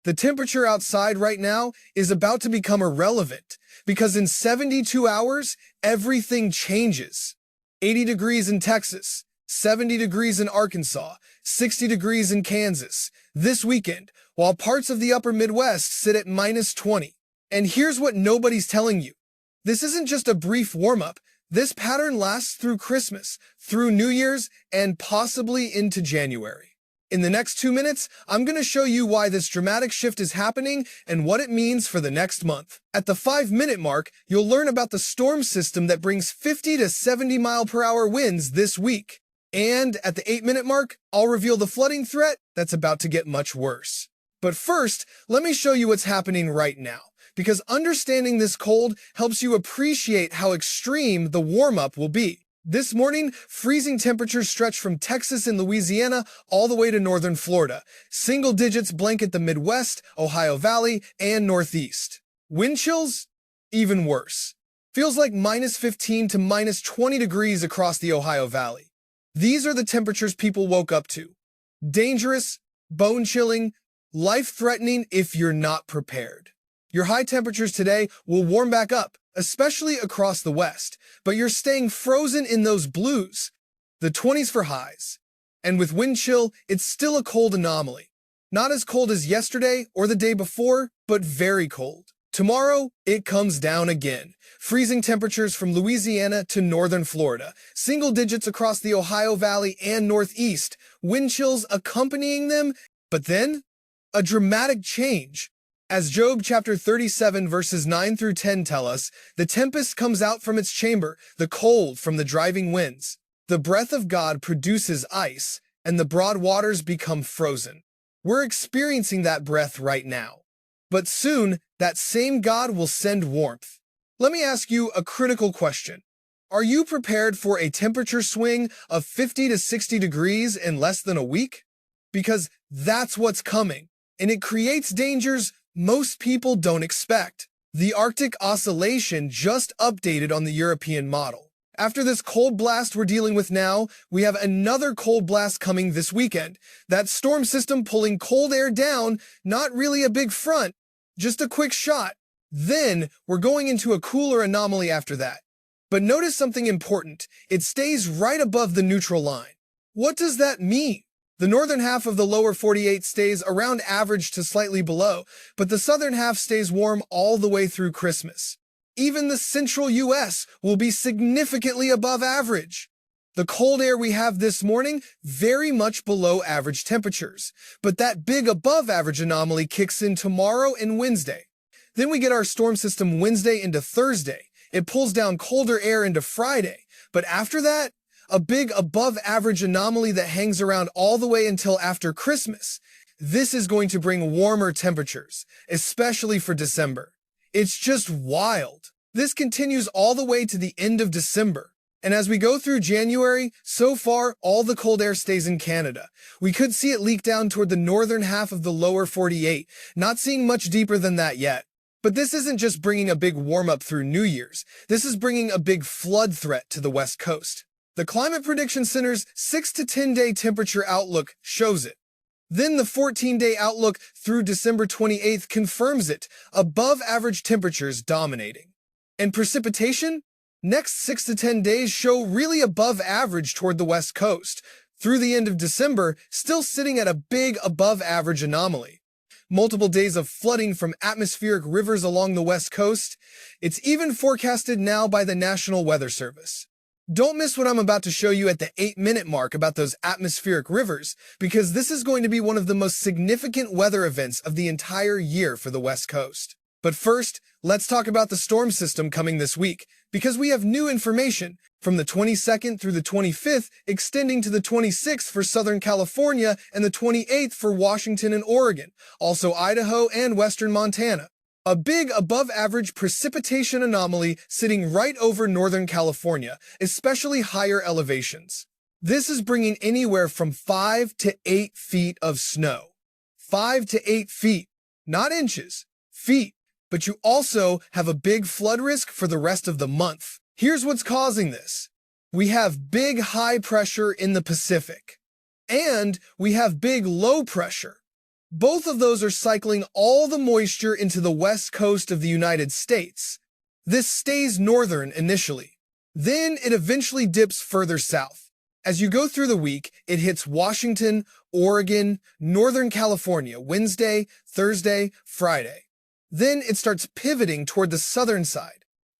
The temperature outside right now is about to become irrelevant because in 72 hours, everything changes. 80 degrees in Texas, 70 degrees in Arkansas, 60 degrees in Kansas this weekend, while parts of the upper Midwest sit at -20. And here's what nobody's telling you. This isn't just a brief warm-up. This pattern lasts through Christmas, through New Year's, and possibly into January. In the next 2 minutes, I'm going to show you why this dramatic shift is happening and what it means for the next month. At the 5-minute mark, you'll learn about the storm system that brings 50 to 70 mile-per-hour winds this week. And at the 8-minute mark, I'll reveal the flooding threat that's about to get much worse. But first, let me show you what's happening right now, because understanding this cold helps you appreciate how extreme the warm-up will be. This morning, freezing temperatures stretch from Texas and Louisiana all the way to northern Florida. Single digits blanket the Midwest, Ohio Valley, and Northeast. Wind chills? Even worse. Feels like -15 to -20 degrees across the Ohio Valley. These are the temperatures people woke up to. Dangerous, bone-chilling, life-threatening if you're not prepared. Your high temperatures today will warm back up, especially across the West, but you're staying frozen in those blues, the 20s for highs. And with wind chill, it's still a cold anomaly. Not as cold as yesterday or the day before, but very cold. Tomorrow, it comes down again. Freezing temperatures from Louisiana to northern Florida, single digits across the Ohio Valley and Northeast, wind chills accompanying them, but then a dramatic change. As Job chapter 37 verses 9 through 10 tell us, the tempest comes out from its chamber, the cold from the driving winds. The breath of God produces ice, and the broad waters become frozen. We're experiencing that breath right now. But soon, that same God will send warmth. Let me ask you a critical question. Are you prepared for a temperature swing of 50 to 60 degrees in less than a week? Because that's what's coming, and it creates dangers most people don't expect. The Arctic Oscillation just updated on the European model. After this cold blast we're dealing with now, we have another cold blast coming this weekend. That storm system pulling cold air down, not really a big front, just a quick shot. Then we're going into a cooler anomaly after that. But notice something important. It stays right above the neutral line. What does that mean? The northern half of the lower 48 stays around average to slightly below, but the southern half stays warm all the way through Christmas. Even the central U.S. will be significantly above average. The cold air we have this morning, very much below average temperatures, but that big above average anomaly kicks in tomorrow and Wednesday. Then we get our storm system Wednesday into Thursday. It pulls down colder air into Friday, but after that, a big above-average anomaly that hangs around all the way until after Christmas. This is going to bring warmer temperatures, especially for December. It's just wild. This continues all the way to the end of December. And as we go through January, so far, all the cold air stays in Canada. We could see it leak down toward the northern half of the lower 48, not seeing much deeper than that yet. But this isn't just bringing a big warm-up through New Year's. This is bringing a big flood threat to the West Coast. The Climate Prediction Center's 6 to 10-day temperature outlook shows it. Then the 14-day outlook through December 28th confirms it, above average temperatures dominating. And precipitation? Next 6 to 10 days show really above average toward the West Coast. Through the end of December, still sitting at a big above average anomaly. Multiple days of flooding from atmospheric rivers along the West Coast. It's even forecasted now by the National Weather Service. Don't miss what I'm about to show you at the 8-minute mark about those atmospheric rivers, because this is going to be one of the most significant weather events of the entire year for the West Coast. But first, let's talk about the storm system coming this week, because we have new information from the 22nd through the 25th, extending to the 26th for Southern California and the 28th for Washington and Oregon, also Idaho and western Montana. A big above-average precipitation anomaly sitting right over Northern California, especially higher elevations. This is bringing anywhere from 5 to 8 feet of snow. 5 to 8 feet, not inches, feet. But you also have a big flood risk for the rest of the month. Here's what's causing this. We have big high pressure in the Pacific, and we have big low pressure. Both of those are cycling all the moisture into the west coast of the United States. This stays northern initially. Then it eventually dips further south. As you go through the week, it hits Washington, Oregon, Northern California, Wednesday, Thursday, Friday. Then it starts pivoting toward the southern side.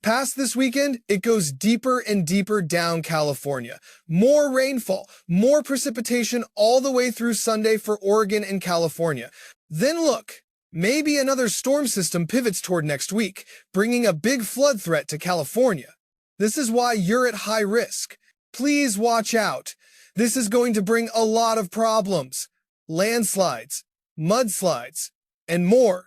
Past this weekend, it goes deeper and deeper down California. More rainfall, more precipitation all the way through Sunday for Oregon and California. Then look, maybe another storm system pivots toward next week, bringing a big flood threat to California. This is why you're at high risk. Please watch out. This is going to bring a lot of problems. Landslides, mudslides, and more.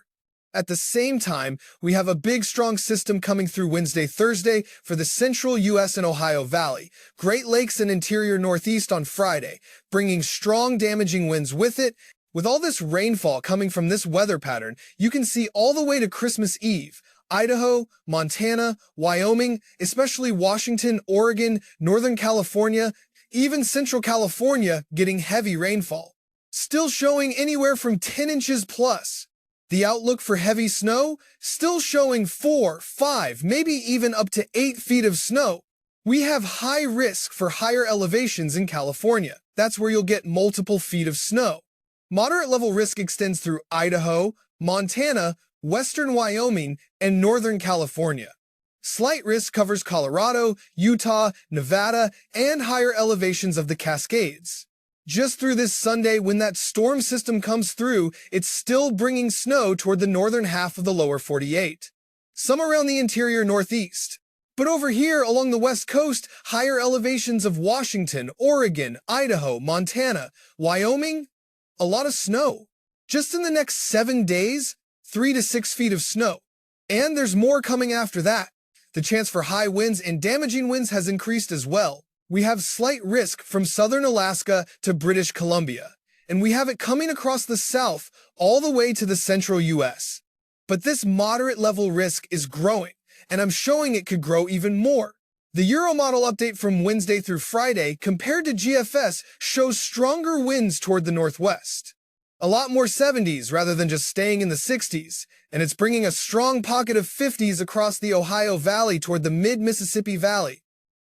At the same time, we have a big strong system coming through Wednesday, Thursday for the central U.S. and Ohio Valley, Great Lakes and interior Northeast on Friday, bringing strong damaging winds with it. With all this rainfall coming from this weather pattern, you can see all the way to Christmas Eve, Idaho, Montana, Wyoming, especially Washington, Oregon, Northern California, even Central California getting heavy rainfall. Still showing anywhere from 10 inches plus. The outlook for heavy snow, still showing 4, 5, maybe even up to 8 feet of snow. We have high risk for higher elevations in California. That's where you'll get multiple feet of snow. Moderate level risk extends through Idaho, Montana, western Wyoming, and northern California. Slight risk covers Colorado, Utah, Nevada, and higher elevations of the Cascades. Just through this Sunday, when that storm system comes through, it's still bringing snow toward the northern half of the lower 48. Some around the interior Northeast. But over here, along the west coast, higher elevations of Washington, Oregon, Idaho, Montana, Wyoming, a lot of snow. Just in the next 7 days, 3 to 6 feet of snow. And there's more coming after that. The chance for high winds and damaging winds has increased as well. We have slight risk from southern Alaska to British Columbia, and we have it coming across the south all the way to the central U.S. But this moderate level risk is growing, and I'm showing it could grow even more. The Euromodel update from Wednesday through Friday compared to GFS shows stronger winds toward the northwest. A lot more 70s rather than just staying in the 60s, and it's bringing a strong pocket of 50s across the Ohio Valley toward the mid-Mississippi Valley.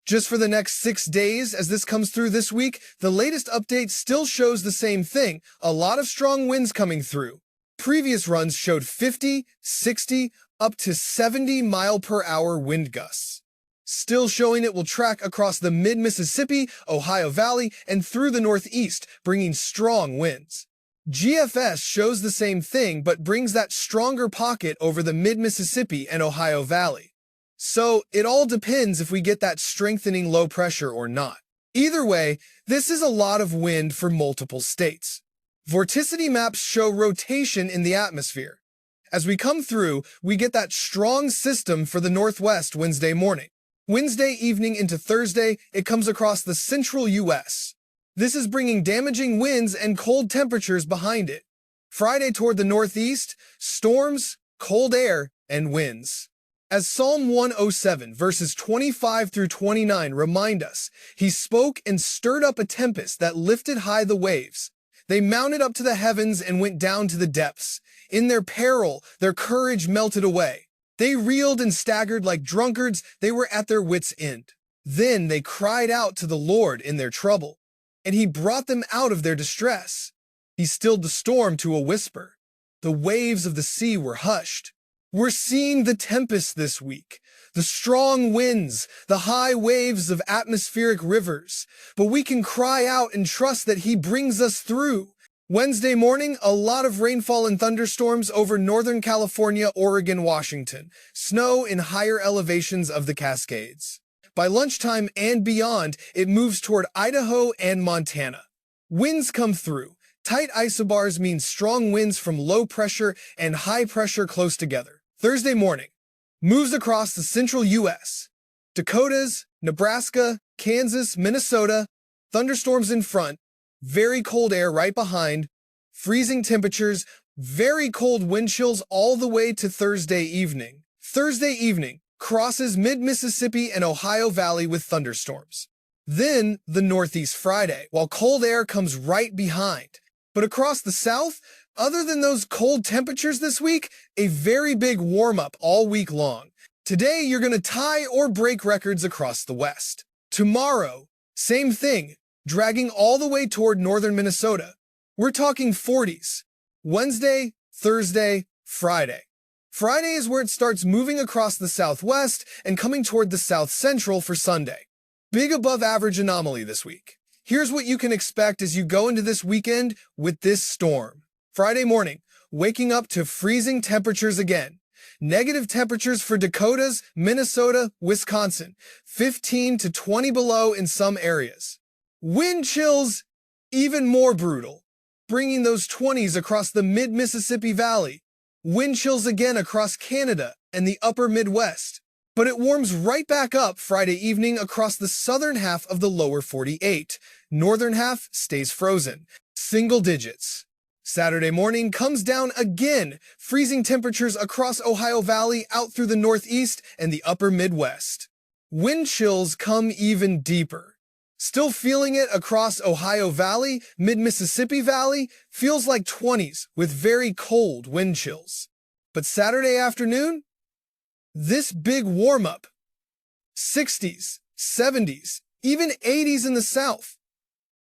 Just for the next 6 days, as this comes through this week, the latest update still shows the same thing, a lot of strong winds coming through. Previous runs showed 50, 60, up to 70 mile per hour wind gusts. Still showing it will track across the mid-Mississippi, Ohio Valley, and through the northeast, bringing strong winds. GFS shows the same thing, but brings that stronger pocket over the mid-Mississippi and Ohio Valley. So it all depends if we get that strengthening low pressure or not. Either way, this is a lot of wind for multiple states. Vorticity maps show rotation in the atmosphere. As we come through, we get that strong system for the northwest Wednesday morning. Wednesday evening into Thursday, it comes across the central U.S. This is bringing damaging winds and cold temperatures behind it. Friday toward the northeast, storms, cold air, and winds. As Psalm 107, verses 25 through 29 remind us, he spoke and stirred up a tempest that lifted high the waves. They mounted up to the heavens and went down to the depths. In their peril, their courage melted away. They reeled and staggered like drunkards. They were at their wits' end. Then they cried out to the Lord in their trouble, and he brought them out of their distress. He stilled the storm to a whisper. The waves of the sea were hushed. We're seeing the tempest this week, the strong winds, the high waves of atmospheric rivers, but we can cry out and trust that he brings us through. Wednesday morning, a lot of rainfall and thunderstorms over Northern California, Oregon, Washington, snow in higher elevations of the Cascades. By lunchtime and beyond, it moves toward Idaho and Montana. Winds come through. Tight isobars mean strong winds from low pressure and high pressure close together. Thursday morning, moves across the central U.S. Dakotas, Nebraska, Kansas, Minnesota, thunderstorms in front, very cold air right behind, freezing temperatures, very cold wind chills all the way to Thursday evening. Thursday evening, crosses mid-Mississippi and Ohio Valley with thunderstorms. Then the Northeast Friday, while cold air comes right behind. But across the south, Other than those cold temperatures this week, a very big warm-up all week long. Today, you're going to tie or break records across the West. Tomorrow, same thing, dragging all the way toward northern Minnesota. We're talking 40s. Wednesday, Thursday, Friday. Friday is where it starts moving across the southwest and coming toward the south central for Sunday. Big above average anomaly this week. Here's what you can expect as you go into this weekend with this storm. Friday morning, waking up to freezing temperatures again. Negative temperatures for Dakotas, Minnesota, Wisconsin, 15 to 20 below in some areas. Wind chills, even more brutal, bringing those 20s across the mid-Mississippi Valley. Wind chills again across Canada and the upper Midwest. But it warms right back up Friday evening across the southern half of the lower 48. Northern half stays frozen, single digits. Saturday morning comes down again, freezing temperatures across Ohio Valley out through the Northeast and the upper Midwest. Wind chills come even deeper. Still feeling it across Ohio Valley, mid-Mississippi Valley, feels like 20s with very cold wind chills. But Saturday afternoon, this big warm-up. 60s, 70s, even 80s in the south.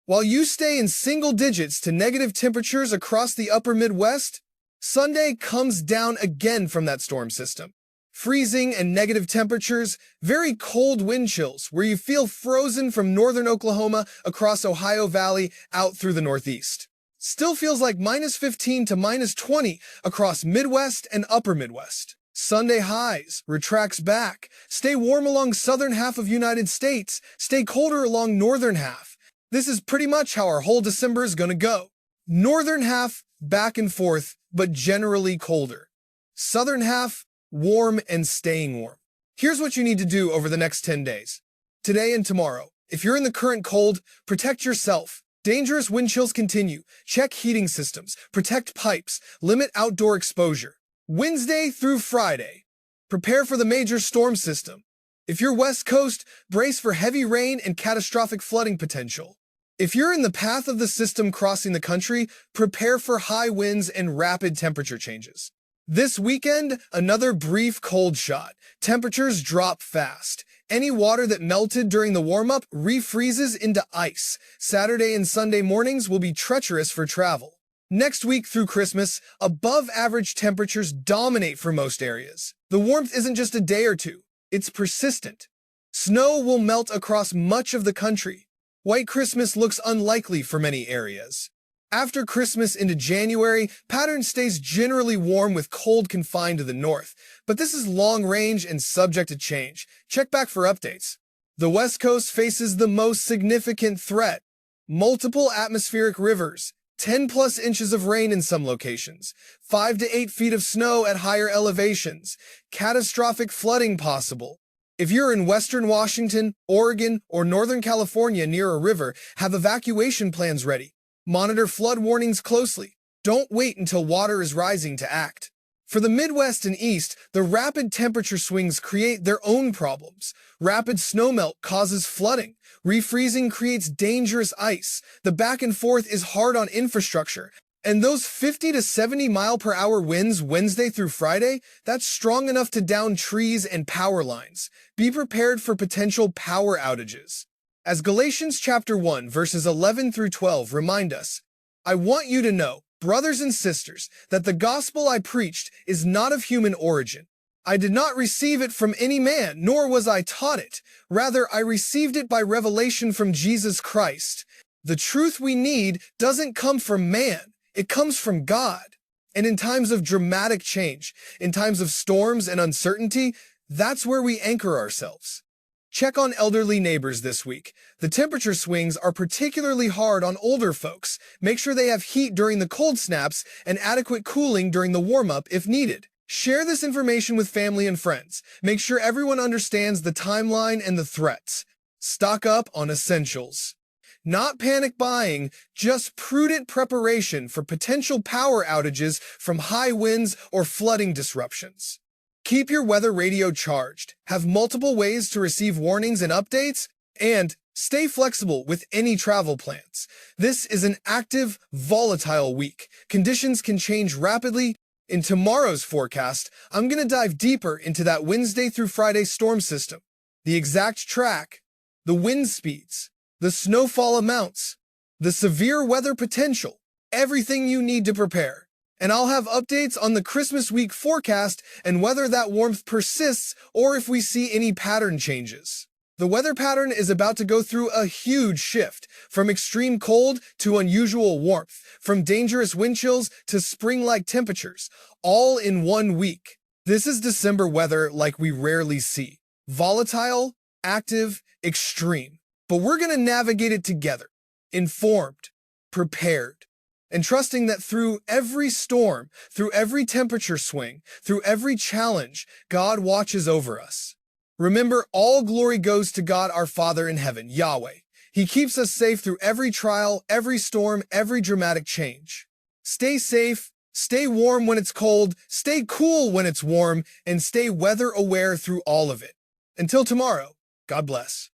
While you stay in single digits to negative temperatures across the upper Midwest, Sunday comes down again from that storm system. Freezing and negative temperatures, very cold wind chills where you feel frozen from northern Oklahoma across Ohio Valley out through the Northeast. Still feels like -15 to -20 across Midwest and upper Midwest. Sunday highs, retracts back, stay warm along southern half of United States, stay colder along northern half. This is pretty much how our whole December is going to go. Northern half, back and forth, but generally colder. Southern half, warm and staying warm. Here's what you need to do over the next 10 days. Today and tomorrow, if you're in the current cold, protect yourself. Dangerous wind chills continue. Check heating systems, protect pipes, limit outdoor exposure. Wednesday through Friday, prepare for the major storm system. If you're West Coast, brace for heavy rain and catastrophic flooding potential. If you're in the path of the system crossing the country, prepare for high winds and rapid temperature changes. This weekend, another brief cold shot. Temperatures drop fast. Any water that melted during the warm-up refreezes into ice. Saturday and Sunday mornings will be treacherous for travel. Next week through Christmas, above-average temperatures dominate for most areas. The warmth isn't just a day or two. It's persistent. Snow will melt across much of the country. White Christmas looks unlikely for many areas. After Christmas into January, pattern stays generally warm with cold confined to the north, but this is long range and subject to change. Check back for updates. The West Coast faces the most significant threat. Multiple atmospheric rivers, 10+ inches of rain in some locations, 5 to 8 feet of snow at higher elevations, catastrophic flooding possible. If you're in western Washington, Oregon, or Northern California near a river, have evacuation plans ready. Monitor flood warnings closely. Don't wait until water is rising to act. For the Midwest and East, the rapid temperature swings create their own problems. Rapid snowmelt causes flooding. Refreezing creates dangerous ice. The back and forth is hard on infrastructure. And those 50 to 70 mile-per-hour winds Wednesday through Friday, that's strong enough to down trees and power lines. Be prepared for potential power outages. As Galatians chapter 1, verses 11 through 12 remind us, I want you to know, brothers and sisters, that the gospel I preached is not of human origin. I did not receive it from any man, nor was I taught it. Rather, I received it by revelation from Jesus Christ. The truth we need doesn't come from man. It comes from God. And in times of dramatic change, in times of storms and uncertainty, that's where we anchor ourselves. Check on elderly neighbors this week. The temperature swings are particularly hard on older folks. Make sure they have heat during the cold snaps and adequate cooling during the warm-up if needed. Share this information with family and friends. Make sure everyone understands the timeline and the threats. Stock up on essentials. Not panic buying, just prudent preparation for potential power outages from high winds or flooding disruptions. Keep your weather radio charged, have multiple ways to receive warnings and updates, and Stay flexible with any travel plans. This is an active, volatile week. Conditions can change rapidly. In tomorrow's forecast, I'm going to dive deeper into that Wednesday through Friday storm system, the exact track, the wind speeds, the snowfall amounts, the severe weather potential, everything you need to prepare. And I'll have updates on the Christmas week forecast and whether that warmth persists or if we see any pattern changes. The weather pattern is about to go through a huge shift, from extreme cold to unusual warmth, from dangerous wind chills to spring-like temperatures, all in 1 week. This is December weather like we rarely see. Volatile, active, extreme. But we're going to navigate it together, informed, prepared, and trusting that through every storm, through every temperature swing, through every challenge, God watches over us. Remember, all glory goes to God our Father in heaven, Yahweh. He keeps us safe through every trial, every storm, every dramatic change. Stay safe, stay warm when it's cold, stay cool when it's warm, and stay weather aware through all of it. Until tomorrow, God bless.